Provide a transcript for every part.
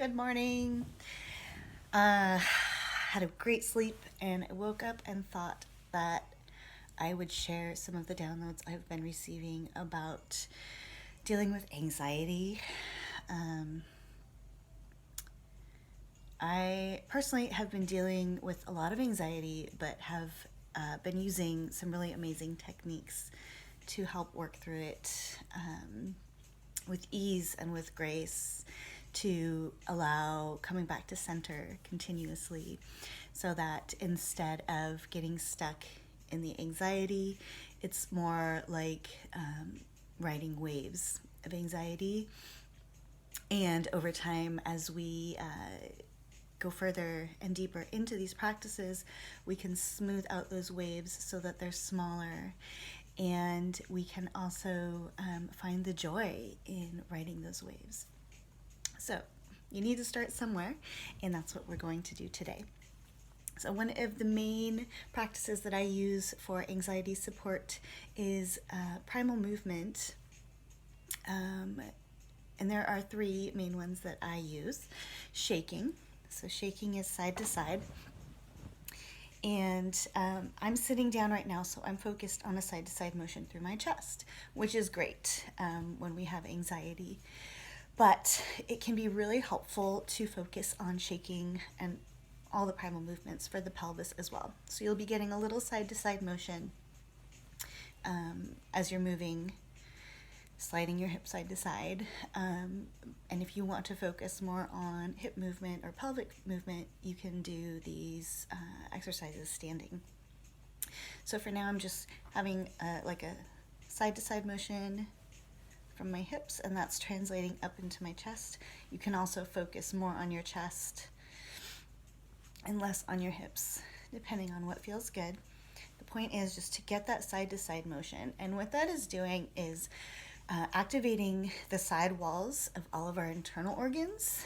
Good morning. Had a great sleep and I woke up and thought that I would share some of the downloads I've been receiving about dealing with anxiety. Um, I personally have been dealing with a lot of anxiety, but have been using some really amazing techniques to help work through it with ease and with grace to allow coming back to center continuously so that instead of getting stuck in the anxiety, it's more like riding waves of anxiety. And over time, as we go further and deeper into these practices, we can smooth out those waves so that they're smaller. And we can also find the joy in riding those waves. So you need to start somewhere, and that's what we're going to do today. So one of the main practices that I use for anxiety support is Primal Movement. And there are three main ones that I use. Shaking. So shaking is side to side. And I'm sitting down right now, so I'm focused on a side to side motion through my chest, which is great when we have anxiety. But it can be really helpful to focus on shaking and all the primal movements for the pelvis as well. So you'll be getting a little side to side motion as you're moving, sliding your hip side to side. And if you want to focus more on hip movement or pelvic movement, you can do these exercises standing. So for now, I'm just having like a side to side motion from my hips, and that's translating up into my chest. You can also focus more on your chest and less on your hips, depending on what feels good. The point is just to get that side to side motion. And what that is doing is activating the side walls of all of our internal organs,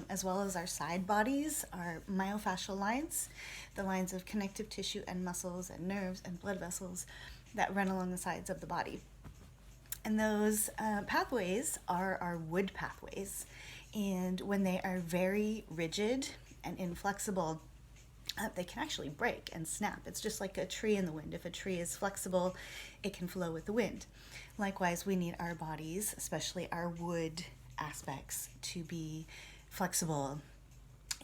as well as our side bodies, our myofascial lines, the lines of connective tissue and muscles and nerves and blood vessels that run along the sides of the body. And those pathways are our wood pathways. And when they are very rigid and inflexible, they can actually break and snap. It's just like a tree in the wind. If a tree is flexible, it can flow with the wind. Likewise, we need our bodies, especially our wood aspects, to be flexible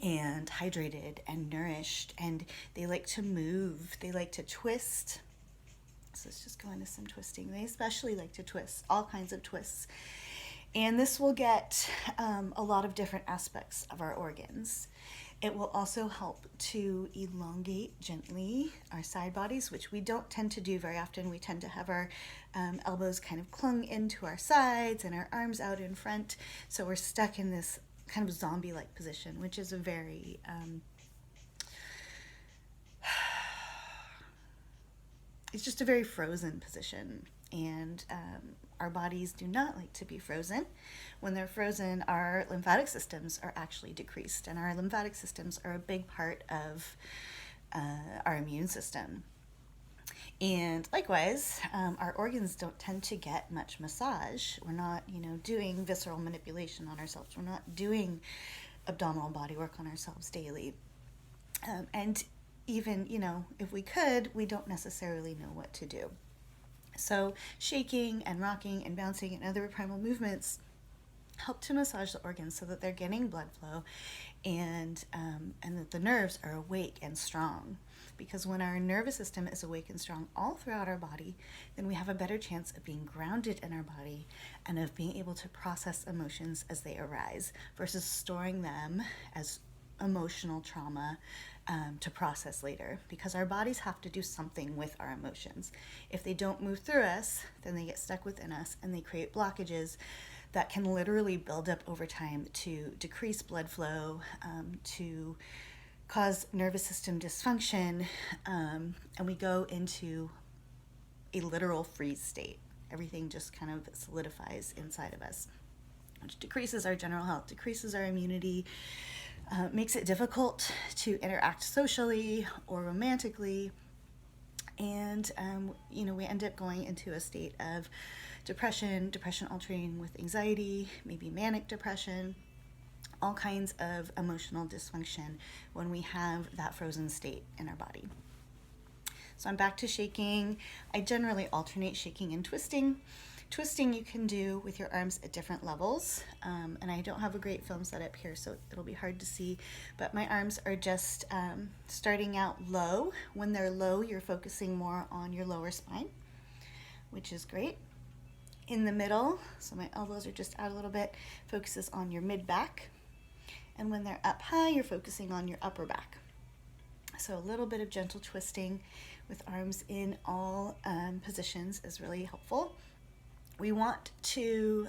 and hydrated and nourished. And they like to move, they like to twist. So let's just go into some twisting. They especially like to twist, all kinds of twists. And this will get a lot of different aspects of our organs. It will also help to elongate gently our side bodies, which we don't tend to do very often. We tend to have our elbows kind of clung into our sides and our arms out in front. So we're stuck in this kind of zombie-like position, which is a very it's just a very frozen position, and our bodies do not like to be frozen. When they're frozen, our lymphatic systems are actually decreased, and our lymphatic systems are a big part of our immune system. And likewise, our organs don't tend to get much massage. We're not, doing visceral manipulation on ourselves. We're not doing abdominal body work on ourselves daily. And even, if we could, we don't necessarily know what to do. So shaking and rocking and bouncing and other primal movements help to massage the organs so that they're getting blood flow and that the nerves are awake and strong. Because when our nervous system is awake and strong all throughout our body, then we have a better chance of being grounded in our body and of being able to process emotions as they arise versus storing them as emotional trauma to process later, because our bodies have to do something with our emotions. If they don't move through us, then they get stuck within us and they create blockages that can literally build up over time to decrease blood flow, to cause nervous system dysfunction, and we go into a literal freeze state. Everything just kind of solidifies inside of us, which decreases our general health, decreases our immunity, makes it difficult to interact socially or romantically, and we end up going into a state of depression alternating with anxiety, maybe manic depression, all kinds of emotional dysfunction when we have that frozen state in our body. So I'm back to shaking. I generally alternate shaking and twisting. Twisting you can do with your arms at different levels, and I don't have a great film setup here, so it'll be hard to see, but my arms are just starting out low. When they're low, you're focusing more on your lower spine, which is great. In the middle, so my elbows are just out a little bit, focuses on your mid-back, and when they're up high, you're focusing on your upper back. So a little bit of gentle twisting with arms in all positions is really helpful. We want to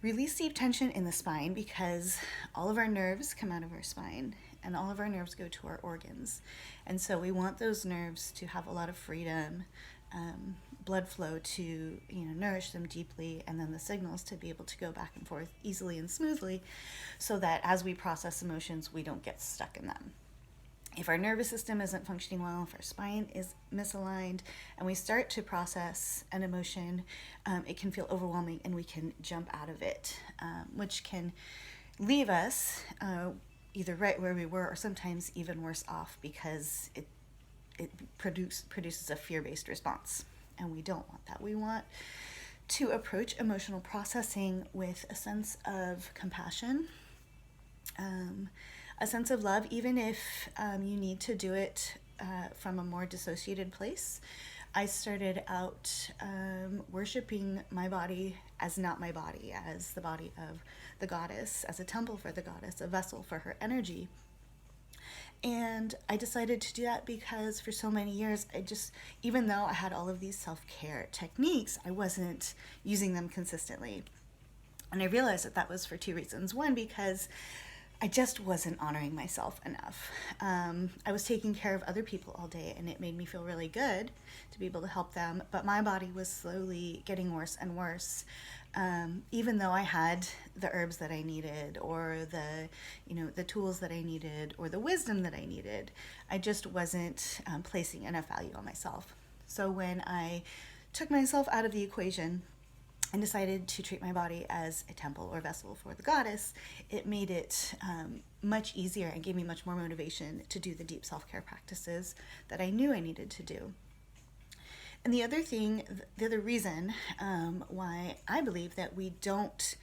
release deep tension in the spine because all of our nerves come out of our spine and all of our nerves go to our organs. And so we want those nerves to have a lot of freedom, blood flow to nourish them deeply, and then the signals to be able to go back and forth easily and smoothly so that as we process emotions, we don't get stuck in them. If our nervous system isn't functioning well, if our spine is misaligned, and we start to process an emotion, it can feel overwhelming and we can jump out of it, which can leave us either right where we were or sometimes even worse off because it produces a fear-based response, and we don't want that. We want to approach emotional processing with a sense of compassion, a sense of love, even if you need to do it from a more dissociated place. I started out worshiping my body as not my body, as the body of the goddess, as a temple for the goddess, a vessel for her energy. And I decided to do that because for so many years, even though I had all of these self-care techniques, I wasn't using them consistently. And I realized that was for two reasons. One, because I just wasn't honoring myself enough. I was taking care of other people all day, and it made me feel really good to be able to help them, but my body was slowly getting worse and worse. Even though I had the herbs that I needed, or the tools that I needed, or the wisdom that I needed, I just wasn't placing enough value on myself. So when I took myself out of the equation and decided to treat my body as a temple or vessel for the goddess, it made it much easier and gave me much more motivation to do the deep self-care practices that I knew I needed to do. And the other reason why I believe that we don't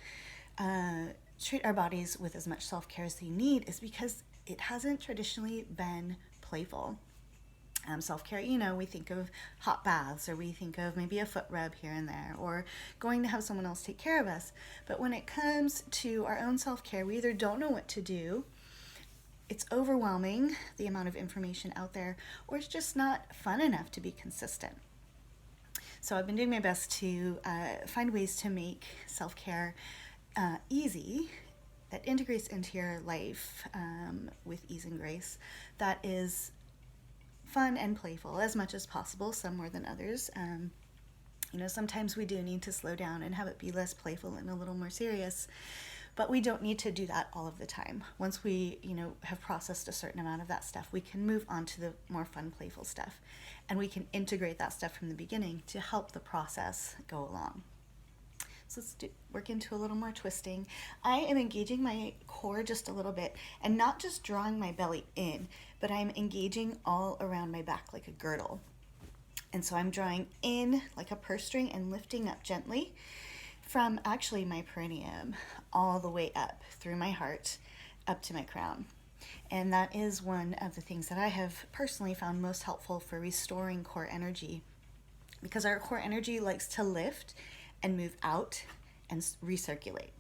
treat our bodies with as much self-care as they need is because it hasn't traditionally been playful. Self-care, we think of hot baths, or we think of maybe a foot rub here and there, or going to have someone else take care of us. But when it comes to our own self-care, we either don't know what to do, it's overwhelming, the amount of information out there, or it's just not fun enough to be consistent. So I've been doing my best to find ways to make self-care easy, that integrates into your life with ease and grace, that is fun and playful as much as possible, some more than others. Sometimes we do need to slow down and have it be less playful and a little more serious, but we don't need to do that all of the time. Once we, have processed a certain amount of that stuff, we can move on to the more fun, playful stuff, and we can integrate that stuff from the beginning to help the process go along. So let's work into a little more twisting. I am engaging my core just a little bit, and not just drawing my belly in, but I'm engaging all around my back like a girdle. And so I'm drawing in like a purse string and lifting up gently from actually my perineum all the way up through my heart up to my crown. And that is one of the things that I have personally found most helpful for restoring core energy, because our core energy likes to lift and move out and recirculate.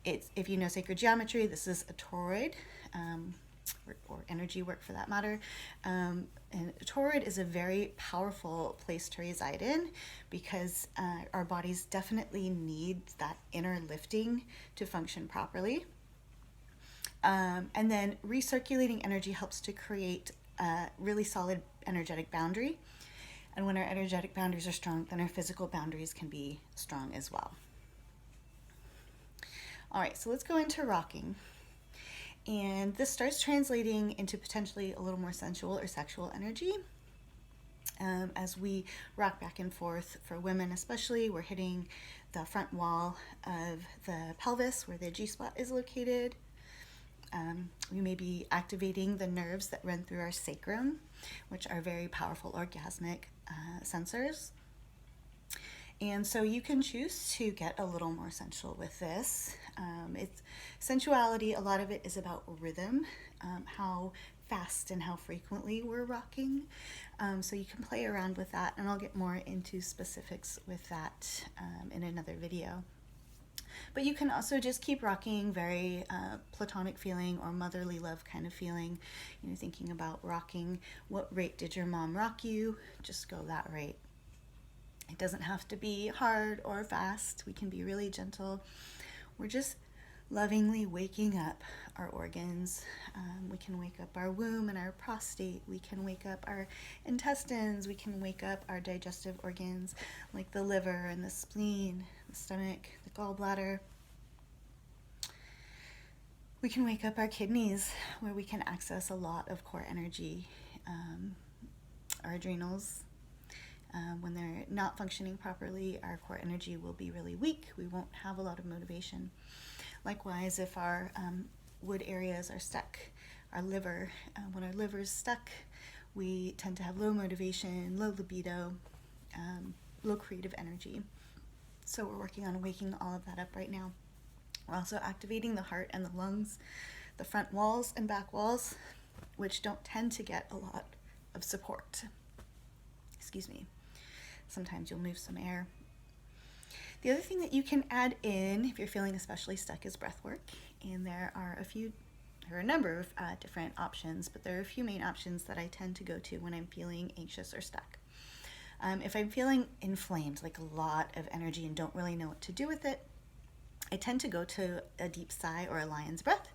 If you know sacred geometry, this is a toroid, or energy work for that matter. And a toroid is a very powerful place to reside in, because our bodies definitely need that inner lifting to function properly. And then recirculating energy helps to create a really solid energetic boundary. And when our energetic boundaries are strong, then our physical boundaries can be strong as well. All right, so let's go into rocking. And this starts translating into potentially a little more sensual or sexual energy. As we rock back and forth, for women especially, we're hitting the front wall of the pelvis where the G-spot is located. We may be activating the nerves that run through our sacrum, which are very powerful orgasmic sensors. And so you can choose to get a little more sensual with this. It's sensuality, a lot of it is about rhythm, how fast and how frequently we're rocking. So you can play around with that, and I'll get more into specifics with that in another video. But you can also just keep rocking, very platonic feeling or motherly love kind of feeling. You know, thinking about rocking, what rate did your mom rock you? Just go that rate. It doesn't have to be hard or fast. We can be really gentle. We're just lovingly waking up our organs. We can wake up our womb and our prostate. We can wake up our intestines. We can wake up our digestive organs like the liver and the spleen, the stomach, the gallbladder. We can wake up our kidneys, where we can access a lot of core energy. Our adrenals, when they're not functioning properly, our core energy will be really weak. We won't have a lot of motivation. Likewise, if our wood areas are stuck, our liver, when our liver is stuck, we tend to have low motivation, low libido, low creative energy. So we're working on waking all of that up right now. We're also activating the heart and the lungs, the front walls and back walls, which don't tend to get a lot of support. Excuse me. Sometimes you'll move some air. The other thing that you can add in if you're feeling especially stuck is breath work. And there are a number of different options, but there are a few main options that I tend to go to when I'm feeling anxious or stuck. If I'm feeling inflamed, like a lot of energy and don't really know what to do with it, I tend to go to a deep sigh or a lion's breath,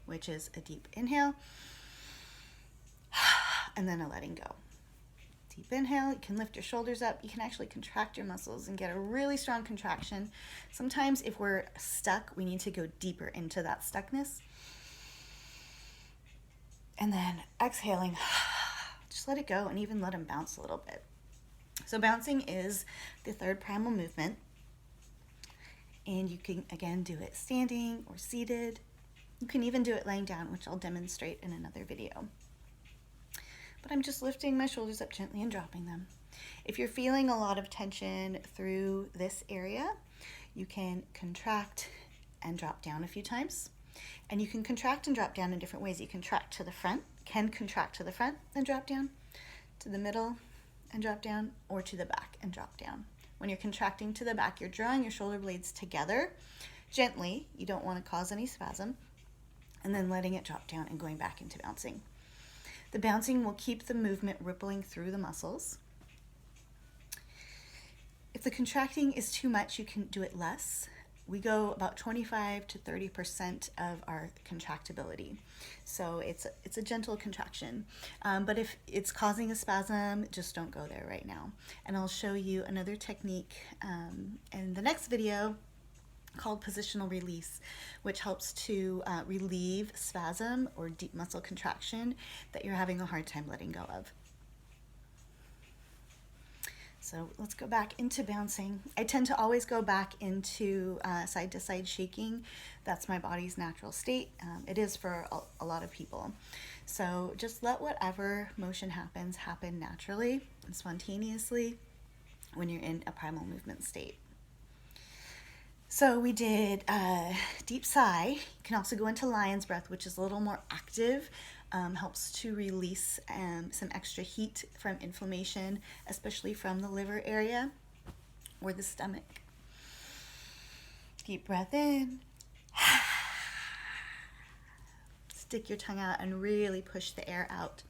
which is a deep inhale and then a letting go. Deep inhale, you can lift your shoulders up, you can actually contract your muscles and get a really strong contraction. Sometimes if we're stuck, we need to go deeper into that stuckness. And then exhaling, just let it go and even let them bounce a little bit. So bouncing is the third primal movement. And you can, again, do it standing or seated. You can even do it laying down, which I'll demonstrate in another video. But I'm just lifting my shoulders up gently and dropping them. If you're feeling a lot of tension through this area, you can contract and drop down a few times. And you can contract and drop down in different ways. You can contract to the front and drop down, to the middle and drop down, or to the back and drop down. When you're contracting to the back, you're drawing your shoulder blades together gently. You don't want to cause any spasm. And then letting it drop down and going back into bouncing. The bouncing will keep the movement rippling through the muscles. If the contracting is too much, you can do it less. We go about 25 to 30% of our contractibility. So it's a gentle contraction. But if it's causing a spasm, just don't go there right now. And I'll show you another technique in the next video called positional release, which helps to relieve spasm or deep muscle contraction that you're having a hard time letting go of. So let's go back into bouncing. I tend to always go back into side to side shaking. That's my body's natural state. It is for a lot of people. So just let whatever motion happens happen naturally and spontaneously when you're in a primal movement state. So we did deep sigh. You can also go into lion's breath, which is a little more active, helps to release some extra heat from inflammation, especially from the liver area or the stomach. Deep breath in. Stick your tongue out and really push the air out.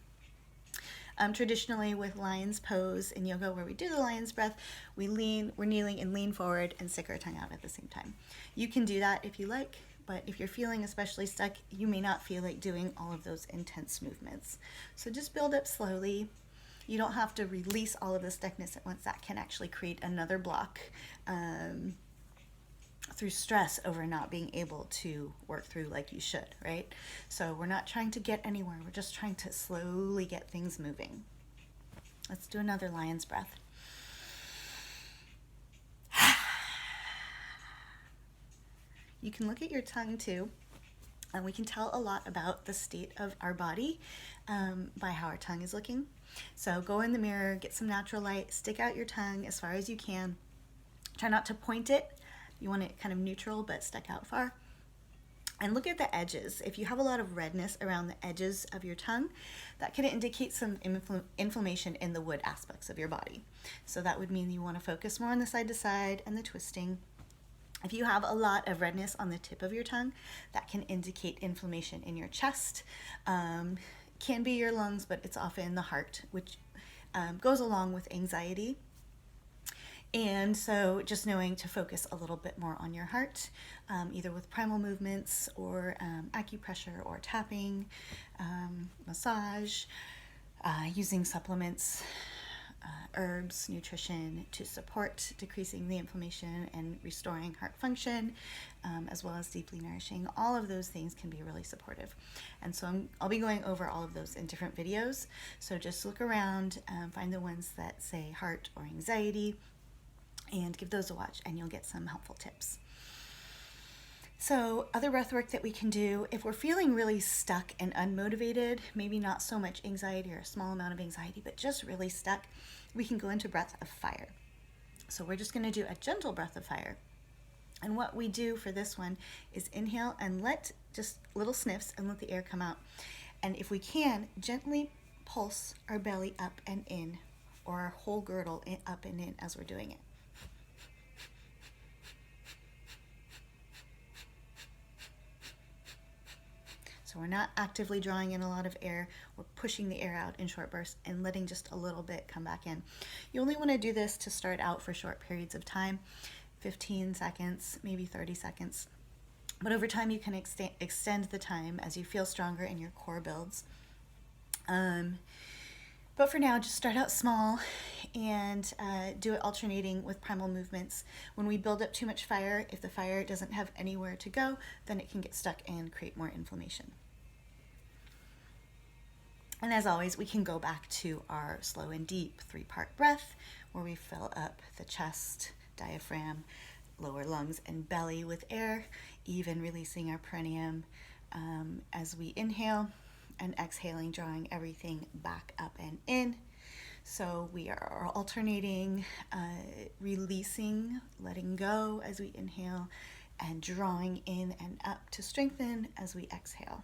Traditionally with lion's pose in yoga, where we do the lion's breath, we're kneeling and lean forward and stick our tongue out at the same time. You can do that if you like, but if you're feeling especially stuck, you may not feel like doing all of those intense movements. So just build up slowly. You don't have to release all of the stuckness at once. That can actually create another block through stress over not being able to work through like you should, right? So we're not trying to get anywhere. We're just trying to slowly get things moving. Let's do another lion's breath. You can look at your tongue too, and we can tell a lot about the state of our body by how our tongue is looking. So go in the mirror, get some natural light, stick out your tongue as far as you can. Try not to point it. You want it kind of neutral but stuck out far. And look at the edges. If you have a lot of redness around the edges of your tongue, that can indicate some inflammation in the wood aspects of your body. So that would mean you want to focus more on the side to side and the twisting. If you have a lot of redness on the tip of your tongue, that can indicate inflammation in your chest. Can be your lungs, but it's often the heart, which goes along with anxiety. And so just knowing to focus a little bit more on your heart, either with primal movements or acupressure or tapping, massage, using supplements, herbs, nutrition to support decreasing the inflammation and restoring heart function, as well as deeply nourishing. All of those things can be really supportive. And so I'll be going over all of those in different videos. So just look around, find the ones that say heart or anxiety, and give those a watch, and you'll get some helpful tips. So other breath work that we can do, if we're feeling really stuck and unmotivated, maybe not so much anxiety or a small amount of anxiety, but just really stuck, we can go into breath of fire. So we're just going to do a gentle breath of fire. And what we do for this one is inhale and let just little sniffs and let the air come out. And if we can, gently pulse our belly up and in, or our whole girdle up and in as we're doing it. So we're not actively drawing in a lot of air, we're pushing the air out in short bursts and letting just a little bit come back in. You only want to do this to start out for short periods of time, 15 seconds, maybe 30 seconds. But over time you can extend the time as you feel stronger and your core builds. But for now, just start out small and do it alternating with primal movements. When we build up too much fire, if the fire doesn't have anywhere to go, then it can get stuck and create more inflammation. And as always, we can go back to our slow and deep 3-part breath, where we fill up the chest, diaphragm, lower lungs, and belly with air, even releasing our perineum as we inhale, and exhaling, drawing everything back up and in. So we are alternating, releasing, letting go as we inhale, and drawing in and up to strengthen as we exhale.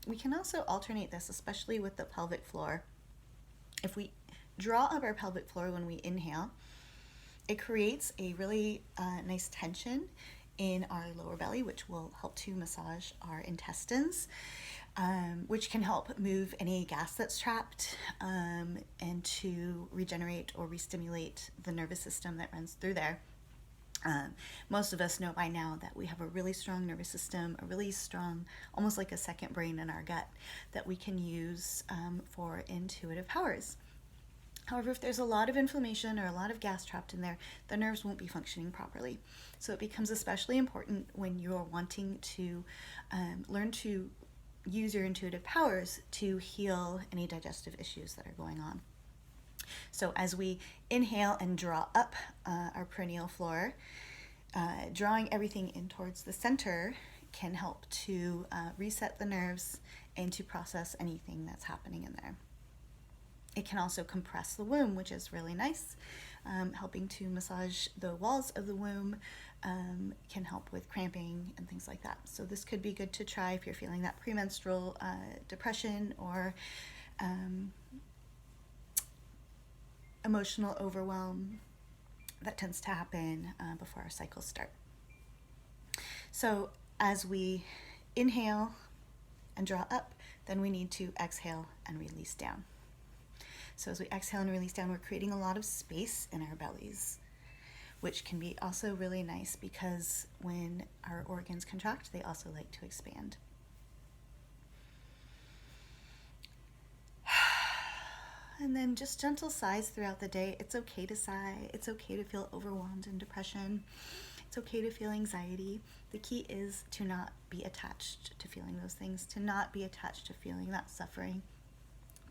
We can also alternate this, especially with the pelvic floor. If we draw up our pelvic floor when we inhale, it creates a really nice tension in our lower belly, which will help to massage our intestines, which can help move any gas that's trapped and to regenerate or re-stimulate the nervous system that runs through there. Most of us know by now that we have a really strong nervous system, a really strong, almost like a second brain in our gut that we can use for intuitive powers. However, if there's a lot of inflammation or a lot of gas trapped in there, the nerves won't be functioning properly. So it becomes especially important when you're wanting to learn to use your intuitive powers to heal any digestive issues that are going on. So as we inhale and draw up our perineal floor, drawing everything in towards the center can help to reset the nerves and to process anything that's happening in there. It can also compress the womb, which is really nice. Helping to massage the walls of the womb can help with cramping and things like that. So this could be good to try if you're feeling that premenstrual depression or emotional overwhelm that tends to happen before our cycles start. So as we inhale and draw up, then we need to exhale and release down. So as we exhale and release down, we're creating a lot of space in our bellies, which can be also really nice because when our organs contract, they also like to expand. And then just gentle sighs throughout the day. It's okay to sigh. It's okay to feel overwhelmed in depression. It's okay to feel anxiety. The key is to not be attached to feeling those things, to not be attached to feeling that suffering,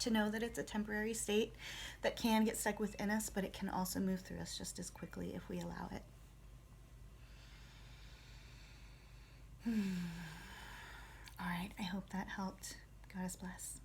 to know that it's a temporary state that can get stuck within us, but it can also move through us just as quickly if we allow it. All right, I hope that helped. God bless.